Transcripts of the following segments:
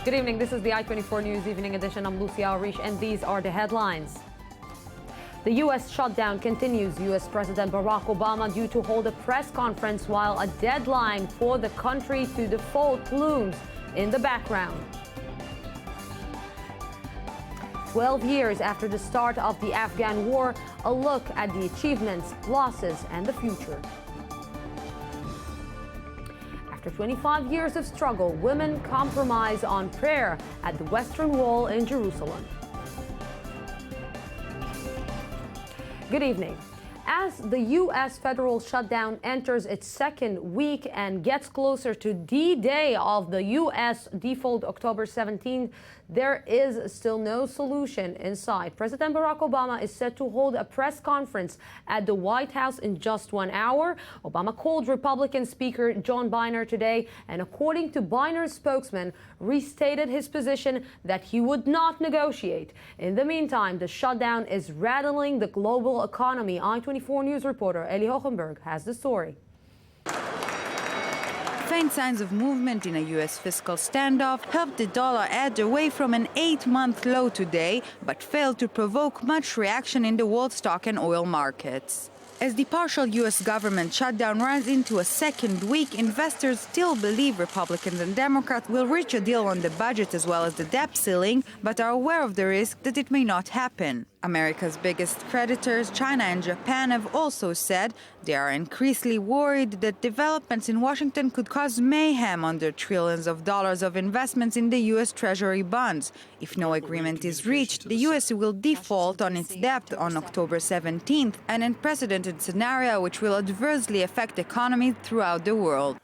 Good evening. This is the I-24 News Evening Edition. I'm Lucia Arish, and these are the headlines. The U.S. shutdown continues. U.S. President Barack Obama due to hold a press conference while a deadline for the country to default looms in the background. 12 years after the start of the Afghan war, a look at the achievements, losses, and the future. After 25 years of struggle, women compromise on prayer at the Western Wall in Jerusalem. Good evening. As the U.S. federal shutdown enters its second week and gets closer to the day of the U.S. default October 17th, there is still no solution in sight. President Barack Obama is set to hold a press conference at the White House in just 1 hour. Obama called Republican Speaker John Boehner today, and according to Boehner's spokesman, restated his position that he would not negotiate. In the meantime, the shutdown is rattling the global economy. I-24 News reporter Eli Hochenberg has the story. Faint signs of movement in a U.S. fiscal standoff helped the dollar edge away from an 8-month low today, but failed to provoke much reaction in the world stock and oil markets. As the partial U.S. government shutdown runs into a second week, investors still believe Republicans and Democrats will reach a deal on the budget as well as the debt ceiling, but are aware of the risk that it may not happen. America's biggest creditors, China and Japan, have also said they are increasingly worried that developments in Washington could cause mayhem under trillions of dollars of investments in the U.S. Treasury bonds. If no agreement is reached, the U.S. will default on its debt on October 17th, an unprecedented scenario which will adversely affect economies throughout the world.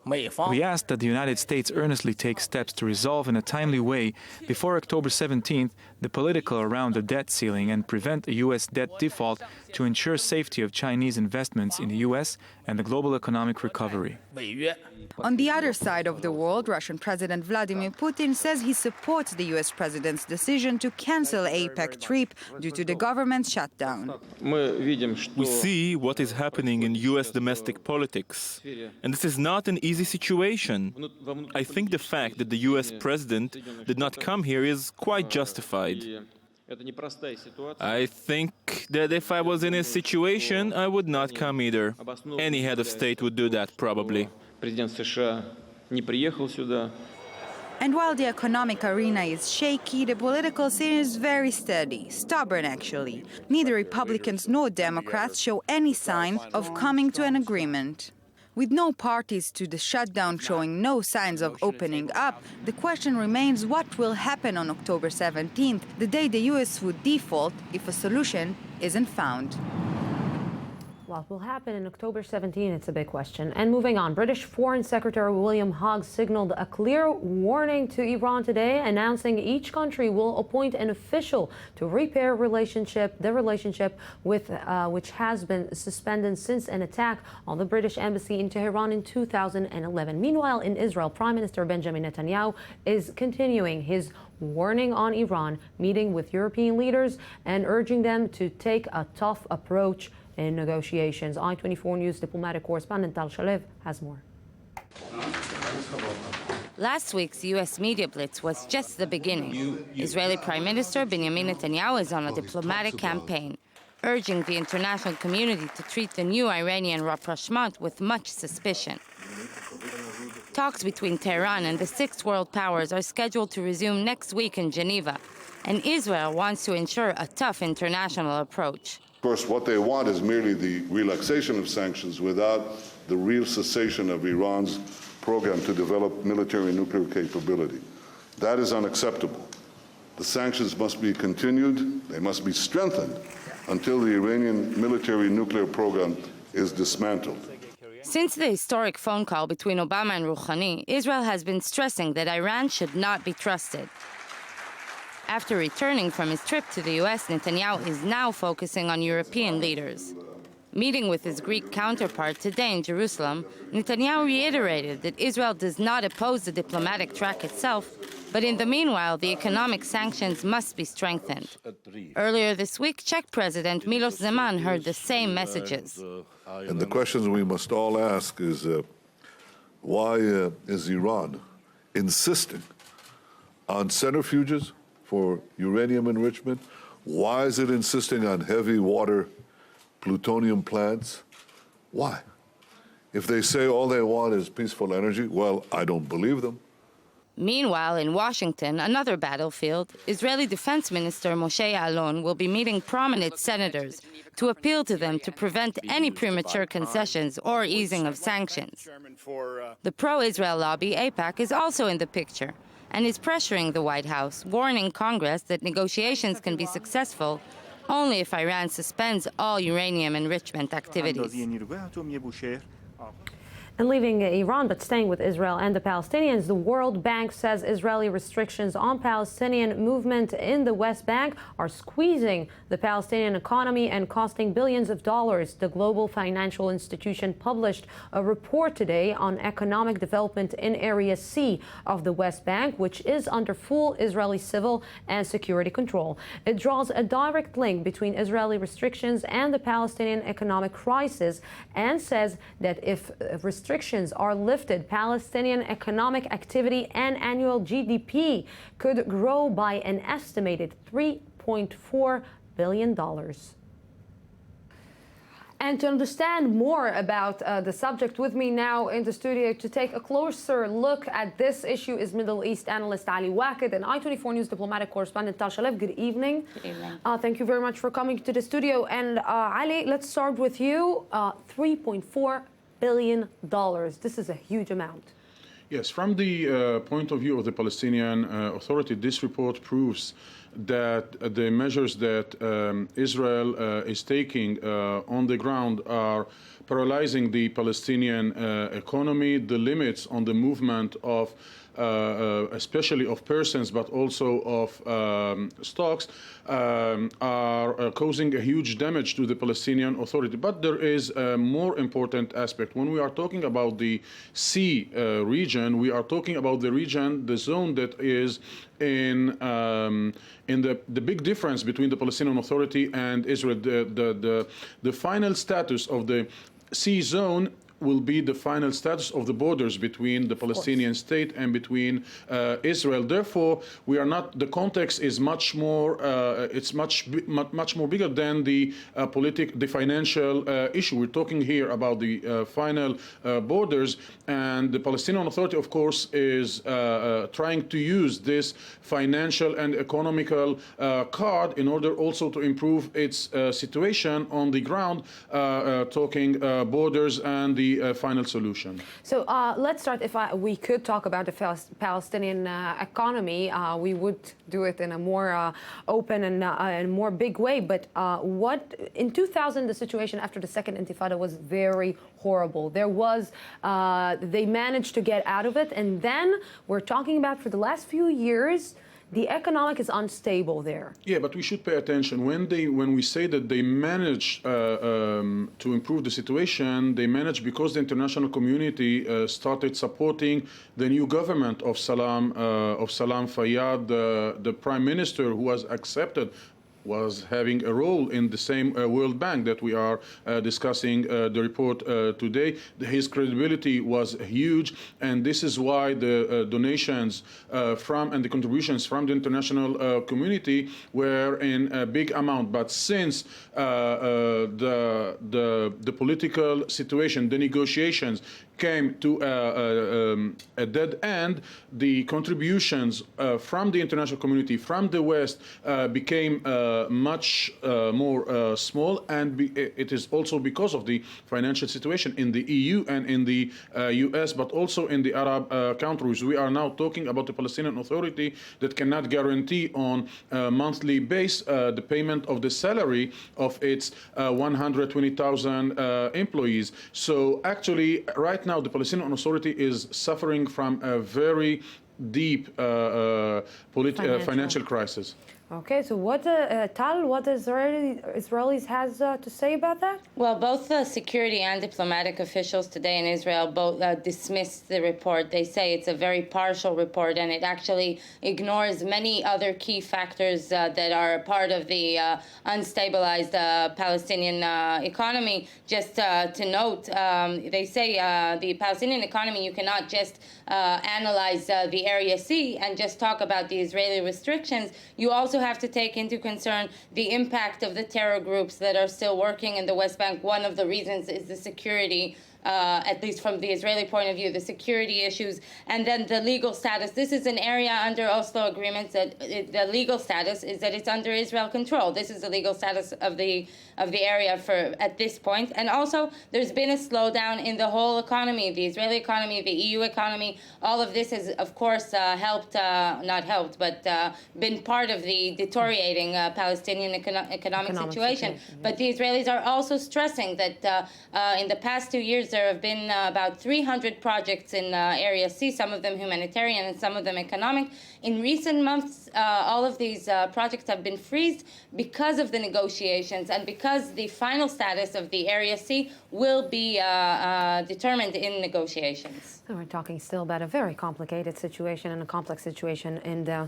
We ask that the United States earnestly take steps to resolve in a timely way before October 17th the political around the debt ceiling and prevent a U.S. debt default to ensure safety of Chinese investments in the U.S. and the global economic recovery. On the other side of the world, Russian President Vladimir Putin says he supports the U.S. president's decision to cancel APEC trip due to the government's shutdown. We see what is happening in U.S. domestic politics, and this is not an easy situation. I think the fact that the U.S. president did not come here is quite justified. I think that if I was in his situation, I would not come either. Any head of state would do that, probably. And while the economic arena is shaky, the political scene is very steady, stubborn actually. Neither Republicans nor Democrats show any sign of coming to an agreement. With no parties to the shutdown showing no signs of opening up, the question remains what will happen on October 17th, the day the U.S. would default if a solution isn't found. What will happen in October 17? It's a big question. And moving on, British Foreign Secretary William Hague signaled a clear warning to Iran today, announcing each country will appoint an official to repair the relationship with which has been suspended since an attack on the British embassy in Tehran in 2011. Meanwhile, in Israel, Prime Minister Benjamin Netanyahu is continuing his warning on Iran, meeting with European leaders and urging them to take a tough approach in negotiations. I-24 News diplomatic correspondent Tal Shalev has more. Last week's U.S. media blitz was just the beginning. Israeli Prime Minister Benjamin Netanyahu is on a diplomatic campaign, urging the international community to treat the new Iranian rapprochement with much suspicion. Talks between Tehran and the six world powers are scheduled to resume next week in Geneva, and Israel wants to ensure a tough international approach. Of course, what they want is merely the relaxation of sanctions without the real cessation of Iran's program to develop military and nuclear capability. That is unacceptable. The sanctions must be continued, they must be strengthened until the Iranian military nuclear program is dismantled. Since the historic phone call between Obama and Rouhani, Israel has been stressing that Iran should not be trusted. After returning from his trip to the U.S., Netanyahu is now focusing on European leaders. Meeting with his Greek counterpart today in Jerusalem, Netanyahu reiterated that Israel does not oppose the diplomatic track itself, but in the meanwhile, the economic sanctions must be strengthened. Earlier this week, Czech President Miloš Zeman heard the same messages. And the questions we must all ask is, why is Iran insisting on centrifuges for uranium enrichment? Why is it insisting on heavy water plutonium plants? Why? If they say all they want is peaceful energy, well, I don't believe them. Meanwhile, in Washington, another battlefield, Israeli Defense Minister Moshe Ya'alon will be meeting prominent senators to appeal to them to prevent any premature concessions or easing of sanctions. The pro-Israel lobby, AIPAC, is also in the picture and is pressuring the White House, warning Congress that negotiations can be successful only if Iran suspends all uranium enrichment activities. And leaving Iran, but staying with Israel and the Palestinians, the World Bank says Israeli restrictions on Palestinian movement in the West Bank are squeezing the Palestinian economy and costing billions of dollars. The global financial institution published a report today on economic development in Area C of the West Bank, which is under full Israeli civil and security control. It draws a direct link between Israeli restrictions and the Palestinian economic crisis and says that if restrictions are lifted, Palestinian economic activity and annual GDP could grow by an estimated $3.4 billion. And to understand more about the subject, with me now in the studio to take a closer look at this issue is Middle East analyst Ali Waqid and I-24 News diplomatic correspondent Tal Shalef. Good evening. Good evening. Thank you very much for coming to the studio. And Ali, let's start with you. $3.4 billion. This is a huge amount. Yes, from the point of view of the Palestinian Authority, this report proves that the measures that Israel is taking on the ground are paralyzing the Palestinian economy. The limits on the movement of especially of persons, but also of stocks, are causing a huge damage to the Palestinian Authority. But there is a more important aspect. When we are talking about the sea region, we are talking about the region, the zone that is in the big difference between the Palestinian Authority and Israel. The final status of the sea zone will be the final status of the borders between the Palestinian state and between Israel. Therefore, we are not. The context is much more. It's much more bigger than the the financial issue. We're talking here about the final borders, and the Palestinian Authority, of course, is trying to use this financial and economical card in order also to improve its situation on the ground, talking borders and the final solution. So let's start. If we could talk about the Palestinian economy, we would do it in a more open and more big way. But what in 2000, the situation after the Second Intifada was very horrible. There was, they managed to get out of it, and then we're talking about for the last few years, the economic is unstable there. Yeah, but we should pay attention. When we say that they managed to improve the situation, they managed because the international community started supporting the new government of Salam Fayyad, the prime minister who was accepted was having a role in the same World Bank that we are discussing the report today. His credibility was huge, and this is why the donations and the contributions from the international community were in a big amount. But since the political situation, the negotiations came to a dead end, the contributions from the international community, from the West, became much more small, and it is also because of the financial situation in the EU and in the US, but also in the Arab countries. We are now talking about the Palestinian Authority that cannot guarantee on a monthly base the payment of the salary of its 120,000 employees. So actually, right now, the Palestinian Authority is suffering from a very deep financial crisis. Okay, so what Tal, what Israelis has to say about that? Well, both the security and diplomatic officials today in Israel both dismissed the report. They say it's a very partial report and it actually ignores many other key factors that are part of the unstabilized Palestinian economy. Just to note, they say the Palestinian economy, you cannot just analyze the Area C and just talk about the Israeli restrictions. You also have to take into concern the impact of the terror groups that are still working in the West Bank. One of the reasons is the security, at least from the Israeli point of view, the security issues, and then the legal status. This is an area under Oslo agreements that the legal status is that it's under Israel control. This is the legal status of the area for at this point. And also, there's been a slowdown in the whole economy, the Israeli economy, the EU economy. All of this has, of course, helped, not helped, but been part of the deteriorating Palestinian economic situation. But the Israelis are also stressing that in the past 2 years, there have been about 300 projects in Area C, some of them humanitarian and some of them economic. In recent months, all of these projects have been freezed because of the negotiations and because the final status of the Area C will be determined in negotiations. So we're talking still about a very complicated situation and a complex situation in the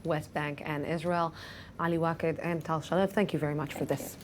West Bank and Israel. Ali Waqid and Tal Shalev, thank you very much for this.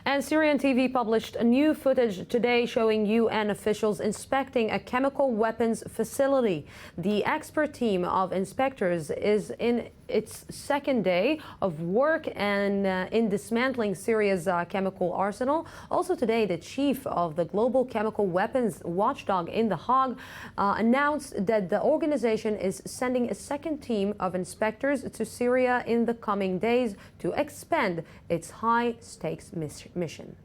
And Syrian TV published new footage today showing UN officials inspecting a chemical weapons facility. The expert team of inspectors is in its second day of work and in dismantling Syria's chemical arsenal. Also today, the chief of the Global Chemical Weapons Watchdog in The Hague announced that the organization is sending a second team of inspectors to Syria in the coming days to expand its high-stakes mission.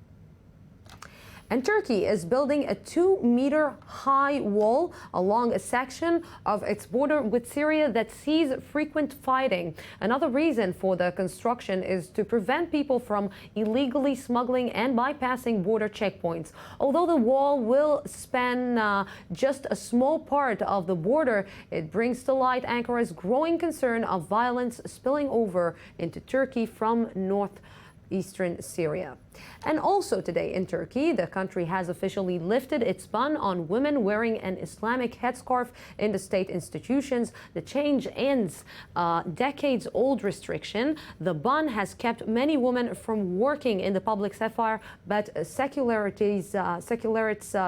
And Turkey is building a 2-meter-high wall along a section of its border with Syria that sees frequent fighting. Another reason for the construction is to prevent people from illegally smuggling and bypassing border checkpoints. Although the wall will span just a small part of the border, it brings to light Ankara's growing concern of violence spilling over into Turkey from northeastern Syria. And also today in Turkey, the country has officially lifted its ban on women wearing an Islamic headscarf in the state institutions. The change ends a decades-old restriction. The ban has kept many women from working in the public sphere, but secularists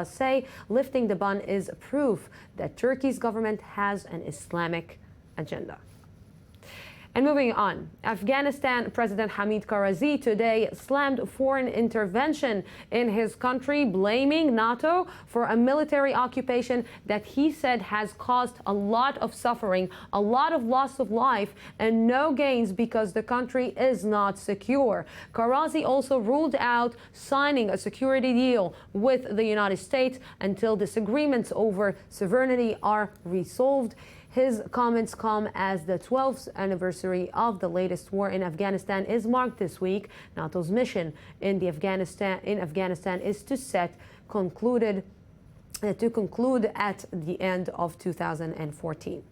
say lifting the ban is proof that Turkey's government has an Islamic agenda. And moving on, Afghanistan President Hamid Karzai today slammed foreign intervention in his country, blaming NATO for a military occupation that he said has caused a lot of suffering, a lot of loss of life, and no gains because the country is not secure. Karzai also ruled out signing a security deal with the United States until disagreements over sovereignty are resolved. His comments come as the 12th anniversary of the latest war in Afghanistan is marked this week. NATO's mission in Afghanistan is to conclude at the end of 2014.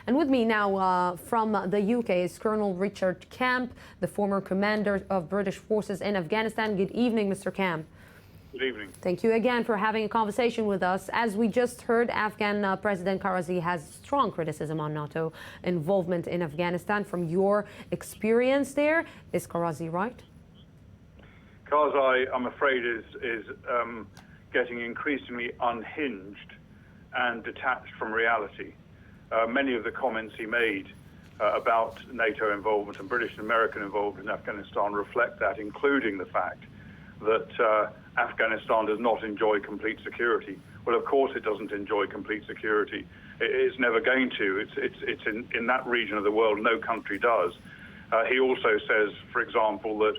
And with me now from the UK is Colonel Richard Camp, the former commander of British forces in Afghanistan. Good evening, Mr. Camp. Good evening. Thank you again for having a conversation with us. As we just heard, Afghan President Karzai has strong criticism on NATO involvement in Afghanistan. From your experience there, is Karzai right? Karzai, I'm afraid, is getting increasingly unhinged and detached from reality. Many of the comments he made about NATO involvement and British and American involvement in Afghanistan reflect that, including the fact that Afghanistan does not enjoy complete security. Well, of course it doesn't enjoy complete security. It's never going to. It's in that region of the world, no country does. He also says, for example, that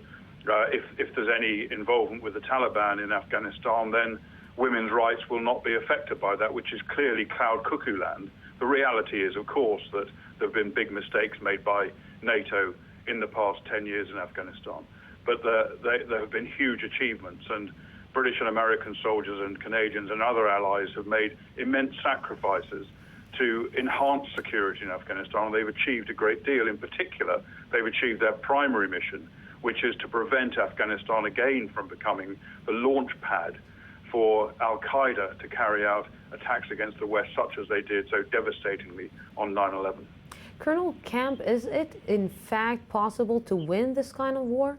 if there's any involvement with the Taliban in Afghanistan, then women's rights will not be affected by that, which is clearly cloud cuckoo land. The reality is, of course, that there have been big mistakes made by NATO in the past 10 years in Afghanistan. But there have been huge achievements, and British and American soldiers and Canadians and other allies have made immense sacrifices to enhance security in Afghanistan. They've achieved a great deal. In particular, they've achieved their primary mission, which is to prevent Afghanistan again from becoming the launch pad for al-Qaeda to carry out attacks against the West, such as they did so devastatingly on 9/11. Colonel Camp, is it in fact possible to win this kind of war?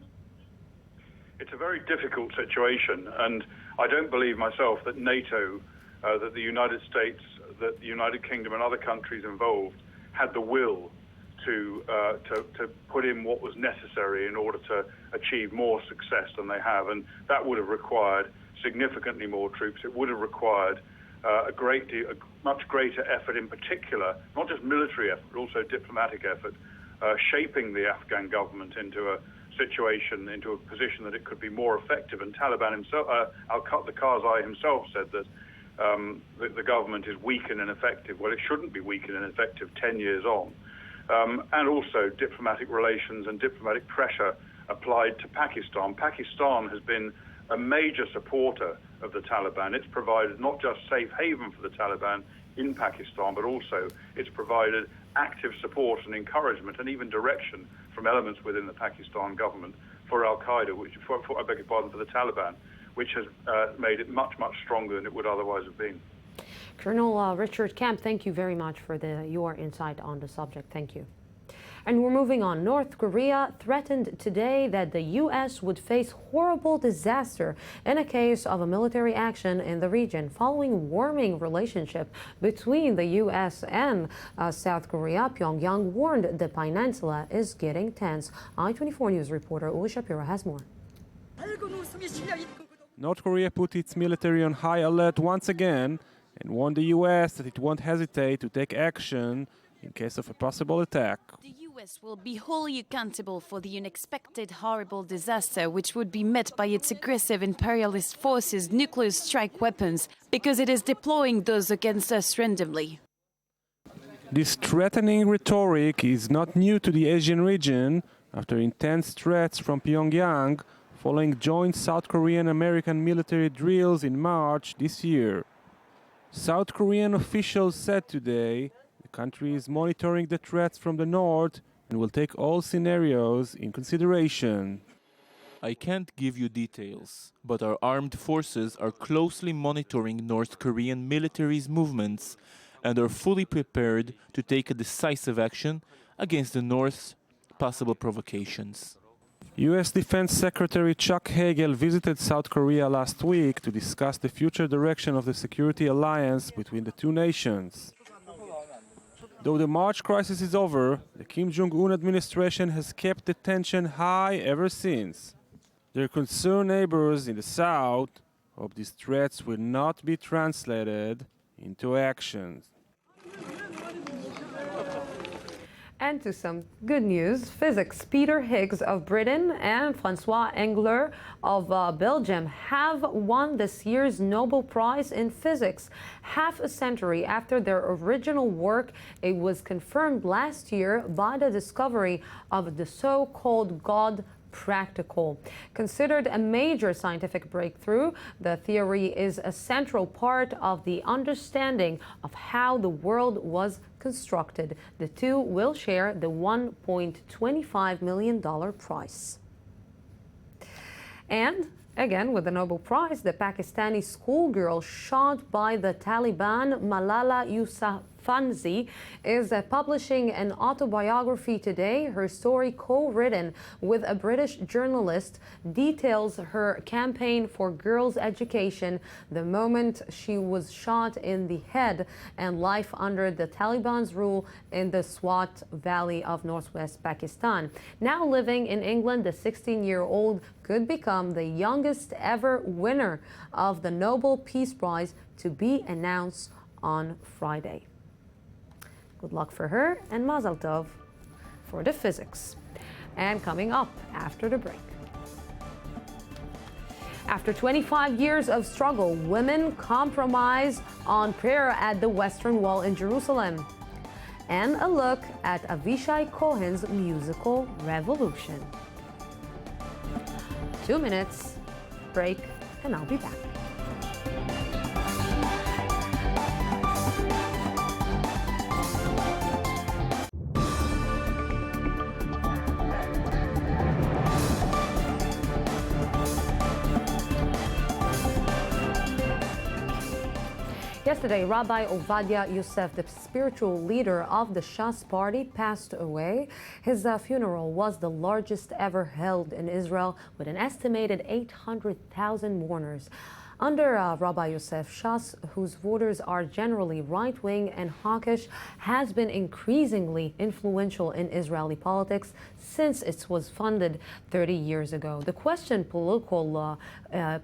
It's a very difficult situation, and I don't believe myself that NATO, that the United States, that the United Kingdom and other countries involved had the will to put in what was necessary in order to achieve more success than they have, and that would have required significantly more troops. It would have required a much greater effort, in particular, not just military effort, but also diplomatic effort, shaping the Afghan government into a situation, into a position that it could be more effective. And Taliban himself, the Karzai himself, said that the government is weak and ineffective. Well, it shouldn't be weak and ineffective 10 years on. And also diplomatic relations and diplomatic pressure applied to Pakistan. Pakistan has been a major supporter of the Taliban. It's provided not just safe haven for the Taliban in Pakistan, but also it's provided active support and encouragement and even direction from elements within the Pakistan government for al-Qaeda, I beg your pardon, for the Taliban, which has made it much, much stronger than it would otherwise have been. Colonel Richard Camp, thank you very much for your insight on the subject. Thank you. And we're moving on. North Korea threatened today that the U.S. would face horrible disaster in a case of a military action in the region. Following warming relationship between the U.S. and South Korea, Pyongyang warned the peninsula is getting tense. I-24 News reporter Uli Shapiro has more. North Korea put its military on high alert once again and warned the U.S. that it won't hesitate to take action in case of a possible attack. The U.S. will be wholly accountable for the unexpected horrible disaster which would be met by its aggressive imperialist forces' nuclear strike weapons because it is deploying those against us randomly. This threatening rhetoric is not new to the Asian region after intense threats from Pyongyang following joint South Korean-American military drills in March this year. South Korean officials said today the country is monitoring the threats from the north and will take all scenarios in consideration. I can't give you details, but our armed forces are closely monitoring North Korean military's movements and are fully prepared to take a decisive action against the North's possible provocations. U.S. Defense Secretary Chuck Hagel visited South Korea last week to discuss the future direction of the security alliance between the two nations. Though the March crisis is over, the Kim Jong-un administration has kept the tension high ever since. Their concerned neighbors in the south hope these threats will not be translated into actions. And to some good news, physics. Peter Higgs of Britain and Francois Englert of Belgium have won this year's Nobel Prize in Physics. Half a century after their original work, it was confirmed last year by the discovery of the so-called God practical. Considered a major scientific breakthrough, the theory is a central part of the understanding of how the world was constructed. The two will share the $1.25 million prize. And again, with the Nobel Prize, the Pakistani schoolgirl shot by the Taliban, Malala Yousafzai, is publishing an autobiography today. Her story, co-written with a British journalist, details her campaign for girls' education, the moment she was shot in the head, and life under the Taliban's rule in the Swat Valley of northwest Pakistan. Now living in England, the 16-year-old could become the youngest ever winner of the Nobel Peace Prize, to be announced on Friday. Good luck for her, and Mazel Tov for the physics. And coming up after the break. After 25 years of struggle, women compromise on prayer at the Western Wall in Jerusalem. And a look at Avishai Cohen's musical revolution. 2 minutes, break, and I'll be back. Yesterday, Rabbi Ovadia Yosef, the spiritual leader of the Shas party, passed away. His funeral was the largest ever held in Israel, with an estimated 800,000 mourners. Under Rabbi Yosef, Shas, whose voters are generally right-wing and hawkish, has been increasingly influential in Israeli politics since it was funded 30 years ago. The question political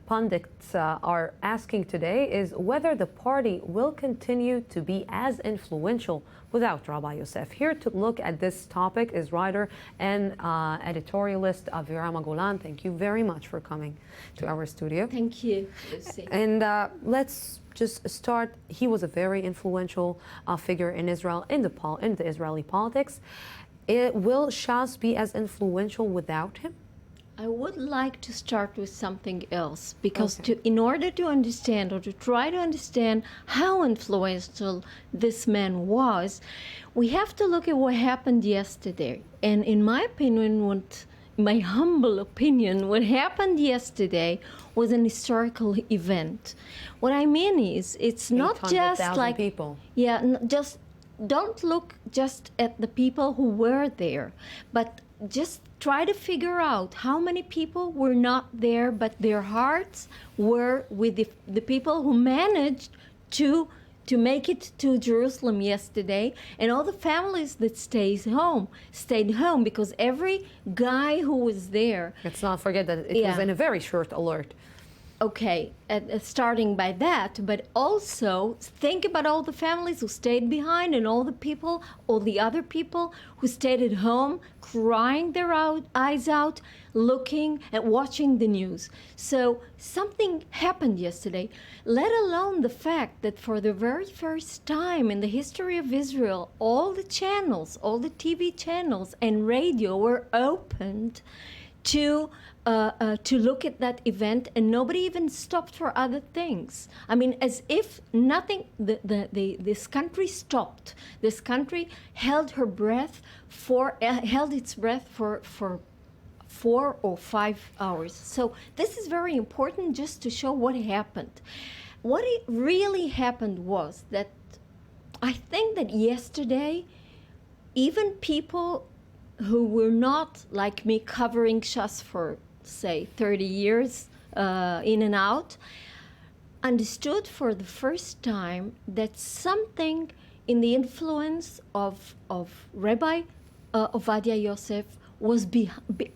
pundits are asking today is whether the party will continue to be as influential without Rabbi Yosef. Here to look at this topic is writer and editorialist Avira Magolan. Thank you very much for coming to our studio. Thank you, Lucy. And let's just start. He was a very influential figure in Israel, in the Israeli politics. Will Shas be as influential without him? I would like to start with something else, because in order to understand, or to try to understand how influential this man was, we have to look at what happened yesterday. And in my opinion, my humble opinion, what happened yesterday was an historical event. What I mean is, it's not just like people. Yeah, just don't look just at the people who were there, but just try to figure out how many people were not there, but their hearts were with the people who managed to make it to Jerusalem yesterday, and all the families that stayed home, because every guy who was there. Let's not forget that it was in a very short alert. Okay, starting by that, but also think about all the families who stayed behind, and all the other people who stayed at home, crying their eyes out, looking and watching the news. So something happened yesterday, let alone the fact that for the very first time in the history of Israel, all the channels, all the TV channels and radio were opened to look at that event, and nobody even stopped for other things. I mean, as if nothing, this country stopped. This country held its breath for 4 or 5 hours. So this is very important just to show what happened. What it really happened was that I think that yesterday, even people who were not like me covering Shas for, say, 30 years in and out, understood for the first time that something in the influence of Rabbi Ovadia Yosef was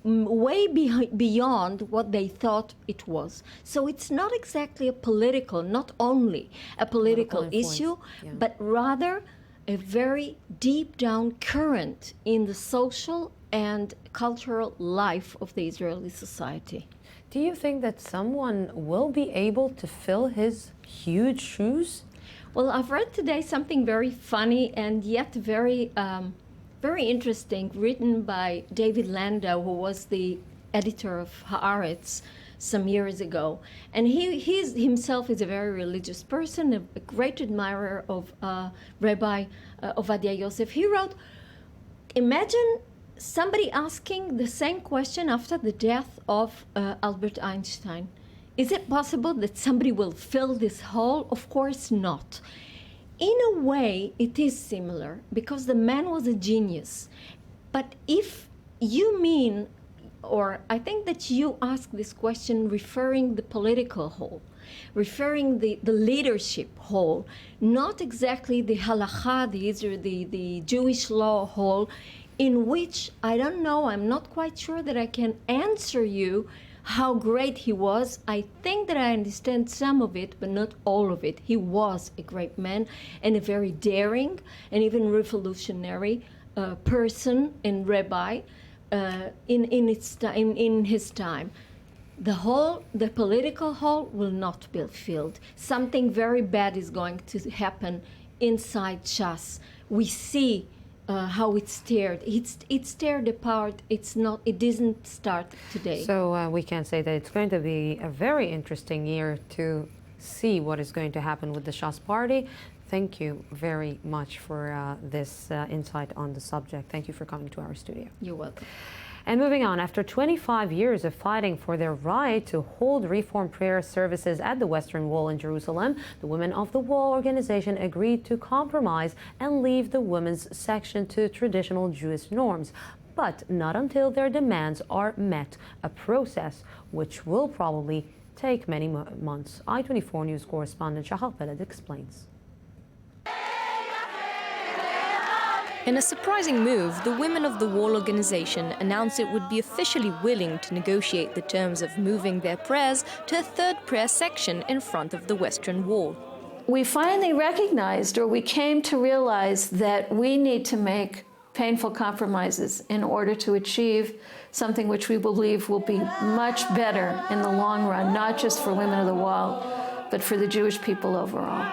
way beyond what they thought it was. So it's not exactly not only a political issue, but rather a very deep down current in the social and cultural life of the Israeli society. Do you think that someone will be able to fill his huge shoes? Well, I've read today something very funny and yet very interesting, written by David Landau, who was the editor of Haaretz some years ago. And he himself is a very religious person, a great admirer of Rabbi Ovadia Yosef. He wrote, imagine somebody asking the same question after the death of Albert Einstein. Is it possible that somebody will fill this hole? Of course not. In a way, it is similar, because the man was a genius. But if you mean, or I think that you ask this question referring the political whole, referring the leadership whole, not exactly the halakha, the Jewish law whole, in which I don't know, I'm not quite sure that I can answer you how great he was. I think that I understand some of it, but not all of it. He was a great man and a very daring and even revolutionary person and rabbi in his time. The political hole will not be filled. Something very bad is going to happen inside Shas. We see how it's teared. It's teared apart. It didn't start today. So we can say that it's going to be a very interesting year to see what is going to happen with the Shas party. Thank you very much for this insight on the subject. Thank you for coming to our studio. You're welcome. And moving on, after 25 years of fighting for their right to hold Reform prayer services at the Western Wall in Jerusalem, the Women of the Wall organization agreed to compromise and leave the women's section to traditional Jewish norms. But not until their demands are met, a process which will probably take many months. I-24 News correspondent Shahal Peled explains. In a surprising move, the Women of the Wall organization announced it would be officially willing to negotiate the terms of moving their prayers to a third prayer section in front of the Western Wall. We finally recognized, or we came to realize, that we need to make painful compromises in order to achieve something which we believe will be much better in the long run, not just for Women of the Wall, but for the Jewish people overall.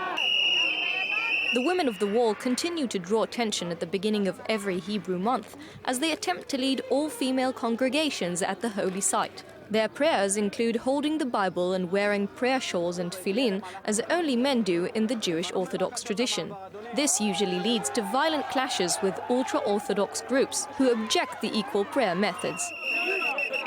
The Women of the Wall continue to draw attention at the beginning of every Hebrew month as they attempt to lead all-female congregations at the holy site. Their prayers include holding the Bible and wearing prayer shawls and tefillin, as only men do in the Jewish Orthodox tradition. This usually leads to violent clashes with ultra-Orthodox groups who object the equal prayer methods.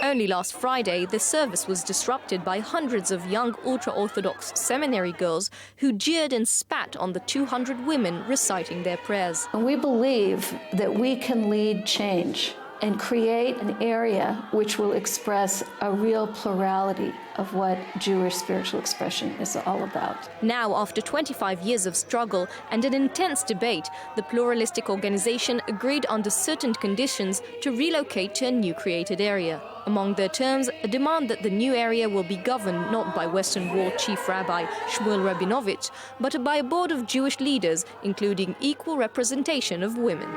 Only last Friday, the service was disrupted by hundreds of young ultra-Orthodox seminary girls who jeered and spat on the 200 women reciting their prayers. We believe that we can lead change and create an area which will express a real plurality of what Jewish spiritual expression is all about. Now, after 25 years of struggle and an intense debate, the pluralistic organization agreed under certain conditions to relocate to a new created area. Among their terms, a demand that the new area will be governed not by Western Wall Chief Rabbi Shmuel Rabinovich, but by a board of Jewish leaders, including equal representation of women.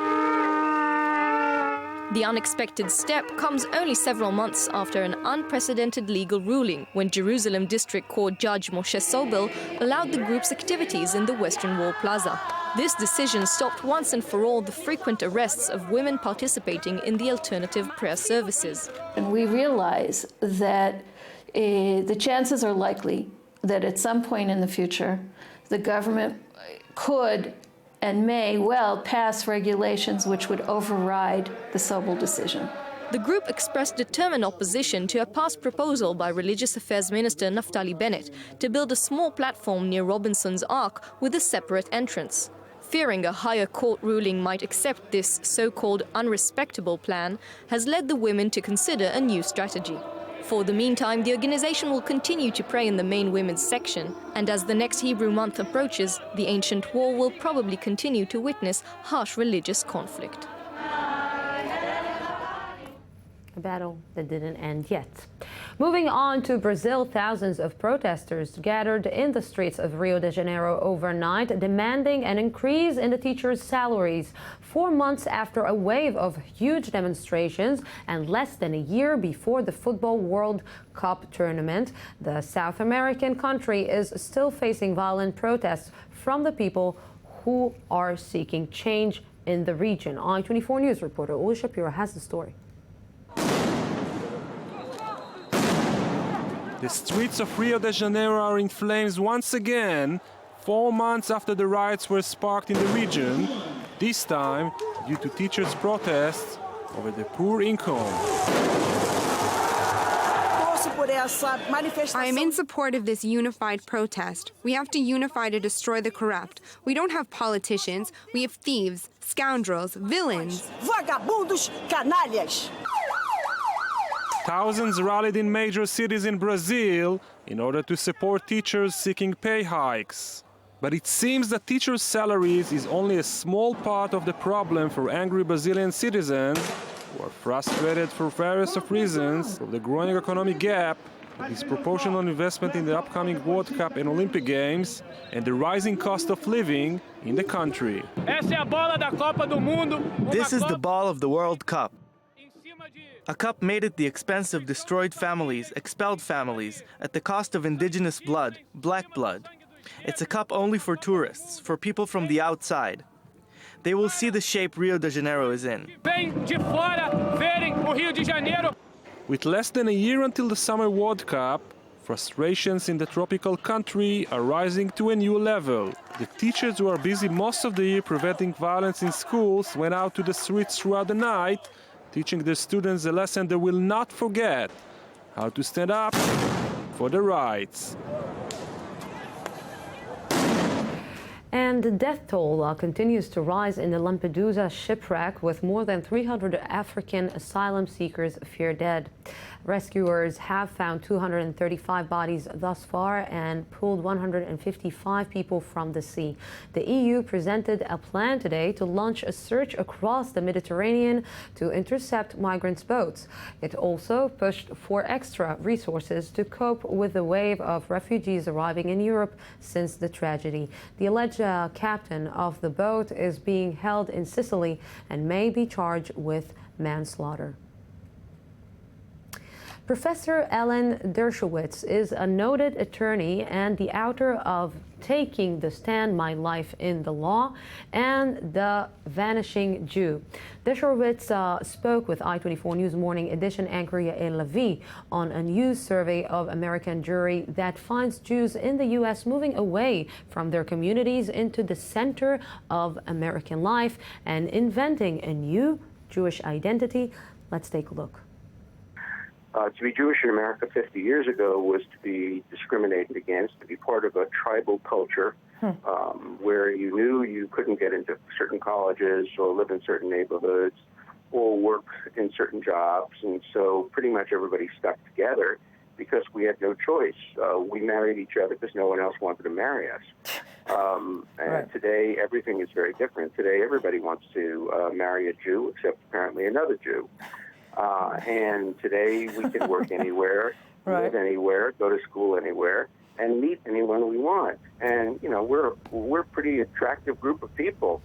The unexpected step comes only several months after an unprecedented legal ruling, when Jerusalem District Court Judge Moshe Sobel allowed the group's activities in the Western Wall Plaza. This decision stopped once and for all the frequent arrests of women participating in the alternative prayer services. And we realize that the chances are likely that at some point in the future, the government could and may well pass regulations which would override the Sobel decision. The group expressed determined opposition to a past proposal by Religious Affairs Minister Naftali Bennett to build a small platform near Robinson's Ark with a separate entrance. Fearing a higher court ruling might accept this so-called unrespectable plan has led the women to consider a new strategy. For the meantime, the organization will continue to pray in the main women's section, and as the next Hebrew month approaches, the ancient wall will probably continue to witness harsh religious conflict. A battle that didn't end yet. Moving on to Brazil, thousands of protesters gathered in the streets of Rio de Janeiro overnight, demanding an increase in the teachers' salaries. 4 months after a wave of huge demonstrations and less than a year before the Football World Cup tournament, the South American country is still facing violent protests from the people who are seeking change in the region. I-24 News reporter Uli Shapiro has the story. The streets of Rio de Janeiro are in flames once again, 4 months after the riots were sparked in the region, this time due to teachers' protests over the poor income. I am in support of this unified protest. We have to unify to destroy the corrupt. We don't have politicians, we have thieves, scoundrels, villains. Vagabundos, canalhas. Thousands rallied in major cities in Brazil in order to support teachers seeking pay hikes. But it seems that teachers' salaries is only a small part of the problem for angry Brazilian citizens who are frustrated for various reasons of the growing economic gap, the disproportional investment in the upcoming World Cup and Olympic Games, and the rising cost of living in the country. This is the ball of the World Cup. A cup made at the expense of destroyed families, expelled families, at the cost of indigenous blood, black blood. It's a cup only for tourists, for people from the outside. They will see the shape Rio de Janeiro is in. With less than a year until the Summer World Cup, frustrations in the tropical country are rising to a new level. The teachers who are busy most of the year preventing violence in schools went out to the streets throughout the night teaching their students a lesson they will not forget: how to stand up for their rights. And the death toll continues to rise in the Lampedusa shipwreck, with more than 300 African asylum seekers feared dead. Rescuers have found 235 bodies thus far and pulled 155 people from the sea. The EU presented a plan today to launch a search across the Mediterranean to intercept migrants' boats. It also pushed for extra resources to cope with the wave of refugees arriving in Europe since the tragedy. The alleged captain of the boat is being held in Sicily and may be charged with manslaughter. Professor Ellen Dershowitz is a noted attorney and the author of Taking the Stand, My Life in the Law, and The Vanishing Jew. Dershowitz spoke with I-24 News Morning Edition anchor Yael Lavi on a news survey of American jury that finds Jews in the U.S. moving away from their communities into the center of American life and inventing a new Jewish identity. Let's take a look. To be Jewish in America 50 years ago was to be discriminated against, to be part of a tribal culture where you knew you couldn't get into certain colleges or live in certain neighborhoods or work in certain jobs. And so pretty much everybody stuck together because we had no choice. We married each other because no one else wanted to marry us. And today, everything is very different. Today, everybody wants to marry a Jew, except apparently another Jew. And today we can work anywhere, live anywhere, go to school anywhere, and meet anyone we want. And you know, we're a pretty attractive group of people.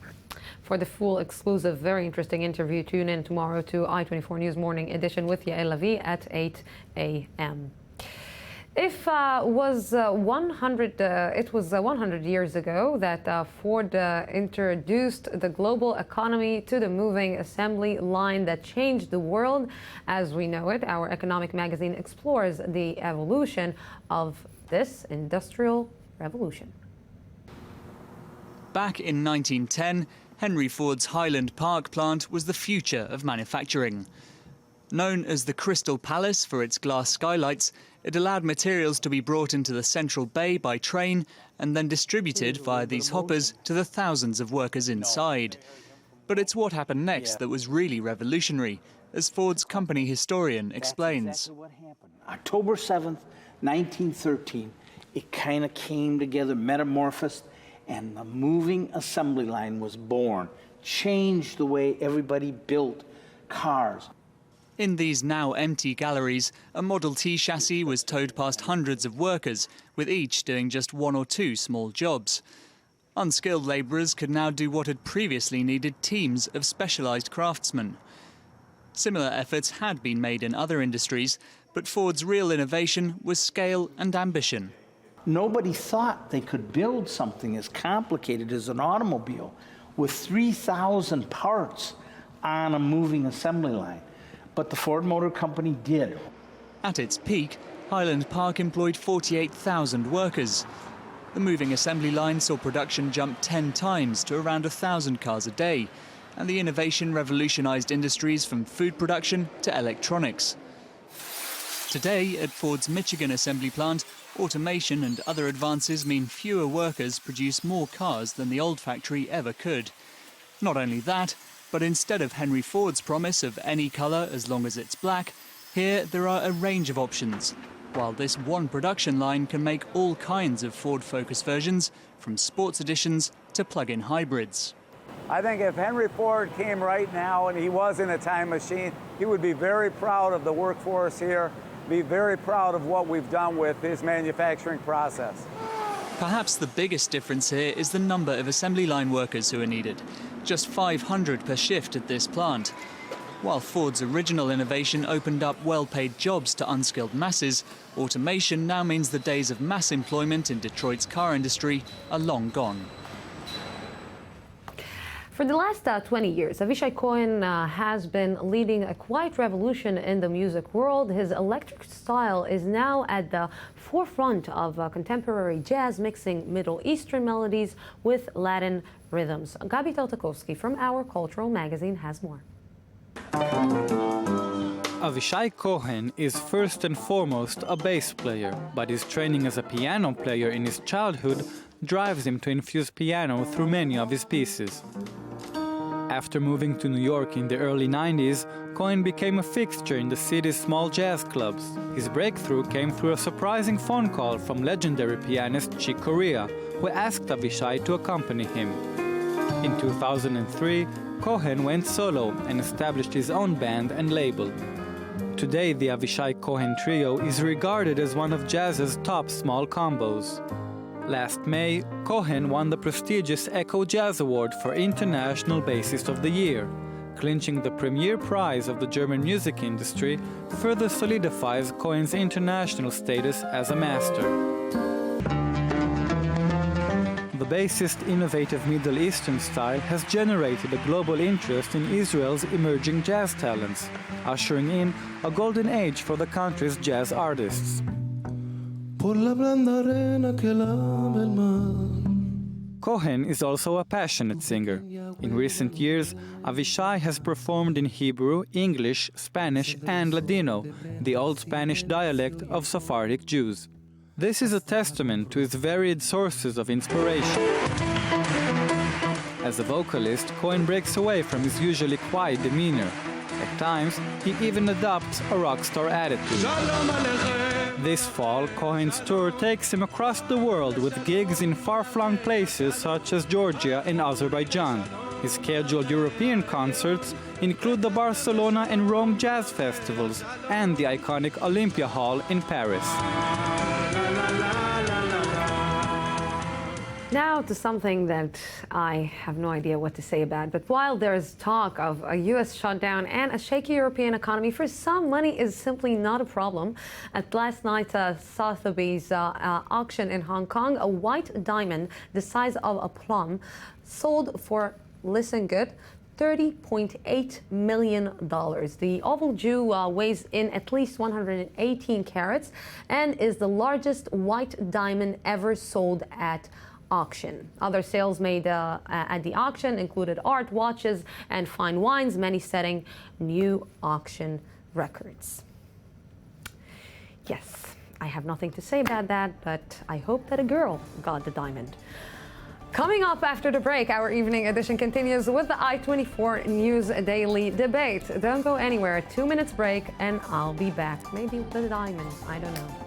For the full, exclusive, very interesting interview, tune in tomorrow to I-24 News Morning Edition with Yael Lavi at 8 a.m. It was 100 years ago that Ford introduced the global economy to the moving assembly line that changed the world as we know it. Our economic magazine explores the evolution of this industrial revolution. Back in 1910, Henry Ford's Highland Park plant was the future of manufacturing. Known as the Crystal Palace for its glass skylights, it allowed materials to be brought into the central bay by train and then distributed via these hoppers to the thousands of workers inside. But it's what happened next that was really revolutionary, as Ford's company historian explains. October 7th, 1913, it kind of came together, metamorphosed, and the moving assembly line was born, changed the way everybody built cars. In these now empty galleries, a Model T chassis was towed past hundreds of workers, with each doing just one or two small jobs. Unskilled labourers could now do what had previously needed teams of specialised craftsmen. Similar efforts had been made in other industries, but Ford's real innovation was scale and ambition. Nobody thought they could build something as complicated as an automobile with 3,000 parts on a moving assembly line. But the Ford Motor Company did. At its peak, Highland Park employed 48,000 workers. The moving assembly line saw production jump 10 times to around 1,000 cars a day, and the innovation revolutionized industries from food production to electronics. Today, at Ford's Michigan assembly plant, automation and other advances mean fewer workers produce more cars than the old factory ever could. Not only that, but instead of Henry Ford's promise of any colour as long as it's black, here there are a range of options, while this one production line can make all kinds of Ford Focus versions, from sports editions to plug-in hybrids. I think if Henry Ford came right now and he was in a time machine, he would be very proud of the workforce here, be very proud of what we've done with his manufacturing process. Perhaps the biggest difference here is the number of assembly line workers who are needed. Just 500 per shift at this plant. While Ford's original innovation opened up well-paid jobs to unskilled masses, automation now means the days of mass employment in Detroit's car industry are long gone. For the last 20 years, Avishai Cohen has been leading a quiet revolution in the music world. His electric style is now at the forefront of contemporary jazz, mixing Middle Eastern melodies with Latin rhythms. Gabi Tartakovsky from Our Cultural magazine has more. Avishai Cohen is first and foremost a bass player, but his training as a piano player in his childhood drives him to infuse piano through many of his pieces. After moving to New York in the early 90s, Cohen became a fixture in the city's small jazz clubs. His breakthrough came through a surprising phone call from legendary pianist Chick Corea, who asked Avishai to accompany him. In 2003, Cohen went solo and established his own band and label. Today, the Avishai Cohen Trio is regarded as one of jazz's top small combos. Last May, Cohen won the prestigious Echo Jazz Award for International Bassist of the Year. Clinching the premier prize of the German music industry further solidifies Cohen's international status as a master. The bassist's innovative Middle Eastern style has generated a global interest in Israel's emerging jazz talents, ushering in a golden age for the country's jazz artists. Cohen is also a passionate singer. In recent years, Avishai has performed in Hebrew, English, Spanish, and Ladino, the Old Spanish dialect of Sephardic Jews. This is a testament to his varied sources of inspiration. As a vocalist, Cohen breaks away from his usually quiet demeanor. At times, he even adopts a rock star attitude. This fall, Cohen's tour takes him across the world with gigs in far-flung places such as Georgia and Azerbaijan. His scheduled European concerts include the Barcelona and Rome Jazz Festivals and the iconic Olympia Hall in Paris. Now to something that I have no idea what to say about, but while there's talk of a U.S. shutdown and a shaky European economy, for some, money is simply not a problem. At last night's Sotheby's auction in Hong Kong, a white diamond the size of a plum sold for, listen good, $30.8 million. The oval jewel weighs in at least 118 carats and is the largest white diamond ever sold at auction. Other sales made at the auction included art, watches, and fine wines, many setting new auction records. Yes, I have nothing to say about that, but I hope that a girl got the diamond. Coming up after the break, our evening edition continues with the I-24 News Daily Debate. Don't go anywhere. 2 minutes break, and I'll be back. Maybe with a diamond. I don't know.